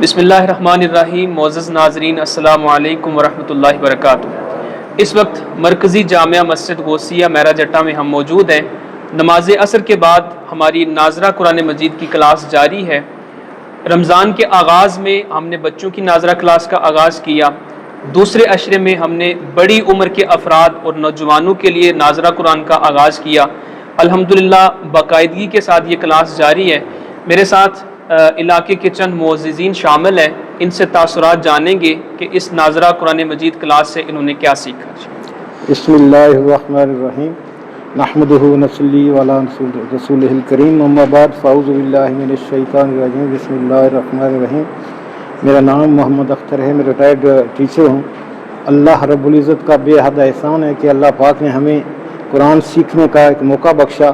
بسم اللہ الرحمن الرحیم۔ معزز ناظرین، السلام علیکم ورحمۃ اللہ وبرکاتہ۔ اس وقت مرکزی جامعہ مسجد غوثیہ میرا جٹا میں ہم موجود ہیں۔ نماز عصر کے بعد ہماری ناظرہ قرآن مجید کی کلاس جاری ہے۔ رمضان کے آغاز میں ہم نے بچوں کی ناظرہ کلاس کا آغاز کیا۔ دوسرے عشرے میں ہم نے بڑی عمر کے افراد اور نوجوانوں کے لیے ناظرہ قرآن کا آغاز کیا۔ الحمدللہ باقاعدگی کے ساتھ یہ کلاس جاری ہے۔ میرے ساتھ علاقے کے چند معززین شامل ہیں، ان سے تاثرات جانیں گے کہ اس ناظرہ قرآن مجید کلاس سے انہوں نے کیا سیکھا۔ بسم اللہ الرحمن الرحیم، نحمدہ ونصلی علی رسولہ الکریم، اما بعد فاعوذ باللہ من الشیطان الرجیم، بسم اللہ الرحمن الرحیم۔ میرا نام محمد اختر ہے، میں ریٹائرڈ ٹیچر ہوں۔ اللہ رب العزت کا بے حد احسان ہے کہ اللہ پاک نے ہمیں قرآن سیکھنے کا ایک موقع بخشا،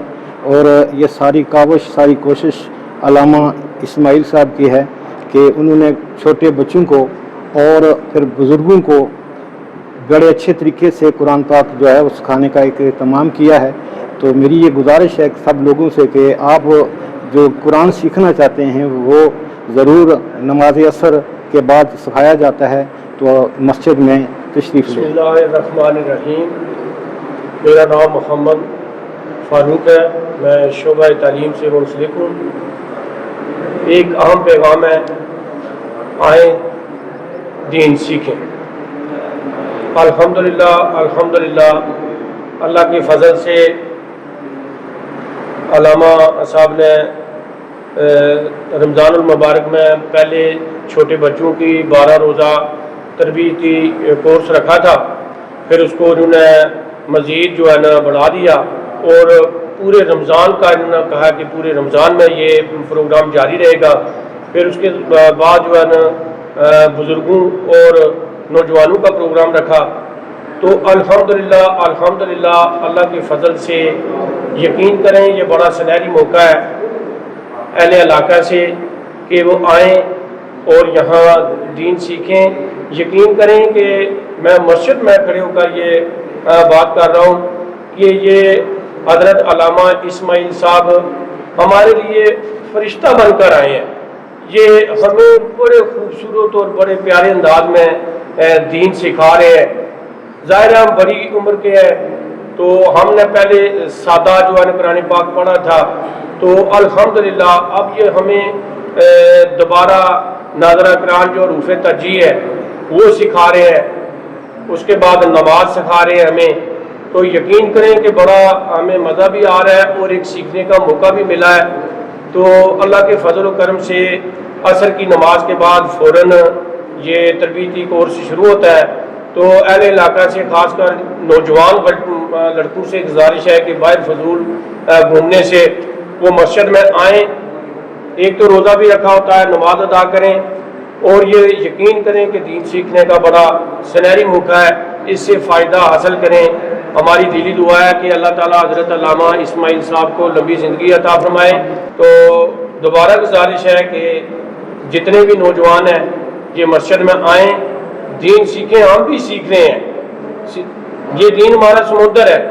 اور یہ ساری کاوش، ساری کوشش علامہ اسماعیل صاحب کی ہے کہ انہوں نے چھوٹے بچوں کو اور پھر بزرگوں کو بڑے اچھے طریقے سے قرآن پاک جو ہے وہ سکھانے کا ایک اہتمام کیا ہے۔ تو میری یہ گزارش ہے سب لوگوں سے کہ آپ جو قرآن سیکھنا چاہتے ہیں وہ ضرور نماز عصر کے بعد سکھایا جاتا ہے، تو مسجد میں تشریف لیں۔ بسم اللہ الرحمن الرحیم۔ میرا نام محمد فاروق ہے، میں شعبہ تعلیم سے منسلک ہوں۔ ایک اہم پیغام ہے، آئیں دین سیکھیں۔ الحمدللہ اللہ کے فضل سے علامہ صاحب نے رمضان المبارک میں پہلے چھوٹے بچوں کی 12 روزہ تربیتی کورس رکھا تھا، پھر اس کو انہوں نے مزید جو ہے نا بڑھا دیا، اور پورے رمضان کا انہوں نے کہا کہ پورے رمضان میں یہ پروگرام جاری رہے گا۔ پھر اس کے بعد جو ہے نا بزرگوں اور نوجوانوں کا پروگرام رکھا۔ تو الحمدللہ اللہ کے فضل سے یقین کریں یہ بڑا سنہری موقع ہے اہل علاقہ سے کہ وہ آئیں اور یہاں دین سیکھیں۔ یقین کریں کہ میں مسجد میں کھڑے ہو کر یہ بات کر رہا ہوں کہ یہ حضرت علامہ اسماعیل صاحب ہمارے لیے فرشتہ بن کر آئے ہیں۔ یہ ہمیں بڑے خوبصورت اور بڑے پیارے انداز میں دین سکھا رہے ہیں۔ ظاہر ہم بڑی عمر کے ہیں، تو ہم نے پہلے سادہ جو ہے قرآن پاک پڑھا تھا، تو الحمدللہ اب یہ ہمیں دوبارہ ناظرہ قرآن جو حروف ترجیع ہے وہ سکھا رہے ہیں، اس کے بعد نماز سکھا رہے ہیں ہمیں۔ تو یقین کریں کہ بڑا ہمیں مزہ بھی آ رہا ہے اور ایک سیکھنے کا موقع بھی ملا ہے۔ تو اللہ کے فضل و کرم سے عصر کی نماز کے بعد فوراً یہ تربیتی کورس شروع ہوتا ہے۔ تو اہل علاقہ سے خاص کر نوجوان لڑکوں سے گزارش ہے کہ باہر فضول گھومنے سے وہ مسجد میں آئیں۔ ایک تو روزہ بھی رکھا ہوتا ہے، نماز ادا کریں، اور یہ یقین کریں کہ دین سیکھنے کا بڑا سنہری موقع ہے، اس سے فائدہ حاصل کریں۔ ہماری دلی دعا ہے کہ اللہ تعالیٰ حضرت علامہ اسماعیل صاحب کو لمبی زندگی عطا فرمائے۔ تو دوبارہ گزارش ہے کہ جتنے بھی نوجوان ہیں یہ مسجد میں آئیں، دین سیکھیں۔ ہم بھی سیکھ رہے ہیں، یہ دین ہمارا سمندر ہے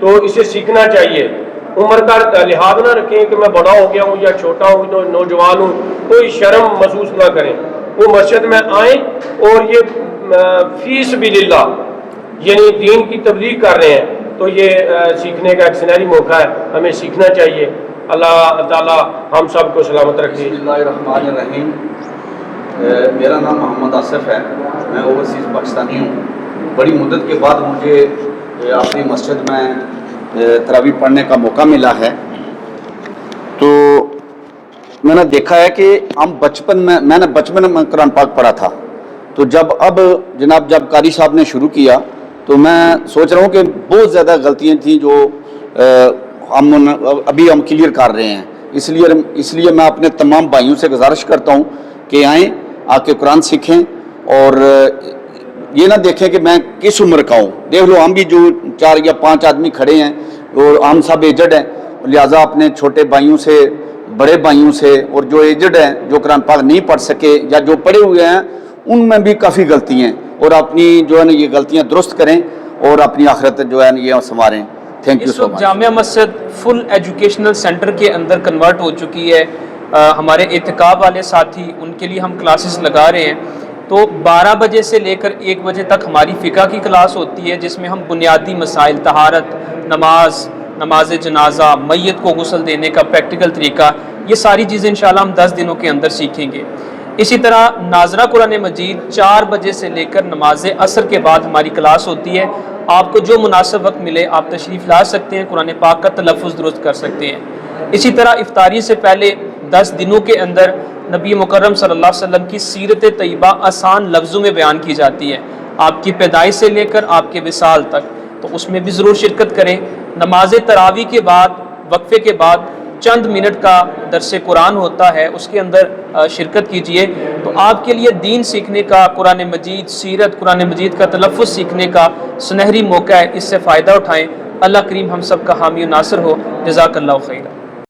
تو اسے سیکھنا چاہیے۔ عمر کا لحاظ نہ رکھیں کہ میں بڑا ہو گیا ہوں یا چھوٹا ہوں، نوجوان ہوں، کوئی شرم محسوس نہ کریں۔ وہ مسجد میں آئیں، اور یہ فی سبیل اللہ یعنی دین کی تبلیغ کر رہے ہیں، تو یہ سیکھنے کا ایک سنہری موقع ہے، ہمیں سیکھنا چاہیے۔ اللہ تعالیٰ ہم سب کو سلامت رکھے۔ بسم اللہ الرحمن الرحیم۔ میرا نام محمد آصف ہے، میں اوورسیز پاکستانی ہوں۔ بڑی مدت کے بعد مجھے اپنی مسجد میں تراویح پڑھنے کا موقع ملا ہے۔ تو میں نے دیکھا ہے کہ ہم میں نے بچپن میں قرآن پاک پڑھا تھا، تو اب جب قاری صاحب نے شروع کیا تو میں سوچ رہا ہوں کہ بہت زیادہ غلطیاں تھیں جو ابھی ہم کلیئر کر رہے ہیں۔ اس لیے میں اپنے تمام بھائیوں سے گزارش کرتا ہوں کہ آئیں، آ کے قرآن سیکھیں، اور یہ نہ دیکھیں کہ میں کس عمر کا ہوں۔ دیکھ لو ہم بھی جو 4 یا 5 آدمی کھڑے ہیں اور ہم سب ایجڈ ہیں، لہٰذا اپنے چھوٹے بھائیوں سے، بڑے بھائیوں سے، اور جو ایجڈ ہیں جو قرآن پاک نہیں پڑھ سکے یا جو پڑھے ہوئے ہیں ان میں بھی کافی غلطی ہیں، اور اپنی جو ہے نا یہ غلطیاں درست کریں اور اپنی آخرت جو ہے نا یہ سنواریں۔ Thank you so much. Jamia Masjid full educational centre کے اندر کنورٹ ہو چکی ہے۔ ہمارے اعتکاف والے ساتھی، ان کے لیے ہم کلاسز لگا رہے ہیں. تو 12 بجے سے لے کر 1 بجے تک ہماری فقہ کی کلاس ہوتی ہے، جس میں ہم بنیادی مسائل، طہارت، نماز جنازہ، میت کو غسل دینے کا پریکٹیکل طریقہ، یہ ساری چیزیں انشاءاللہ ہم 10 دنوں کے اندر سیکھیں گے. اسی طرح ناظرہ قرآن مجید 4 بجے سے لے کر نماز عصر کے بعد ہماری کلاس ہوتی ہے. آپ کو جو مناسب وقت ملے آپ تشریف لا سکتے ہیں، قرآن پاک کا تلفظ درست کر سکتے ہیں. اسی طرح افطاری سے پہلے 10 دنوں کے اندر نبی مکرم صلی اللہ علیہ وسلم کی سیرت طیبہ آسان لفظوں میں بیان کی جاتی ہے، آپ کی پیدائش سے لے کر آپ کے وصال تک. تو اس میں بھی ضرور شرکت کریں. نماز تراویح کے بعد، وقفے کے بعد چند منٹ کا درس قرآن ہوتا ہے، اس کے اندر شرکت کیجئے. تو آپ کے لیے دین سیکھنے کا، قرآن مجید، سیرت، قرآن مجید کا تلفظ سیکھنے کا سنہری موقع ہے، اس سے فائدہ اٹھائیں. اللہ کریم ہم سب کا حامی و ناصر ہو. جزاک اللہ خیر.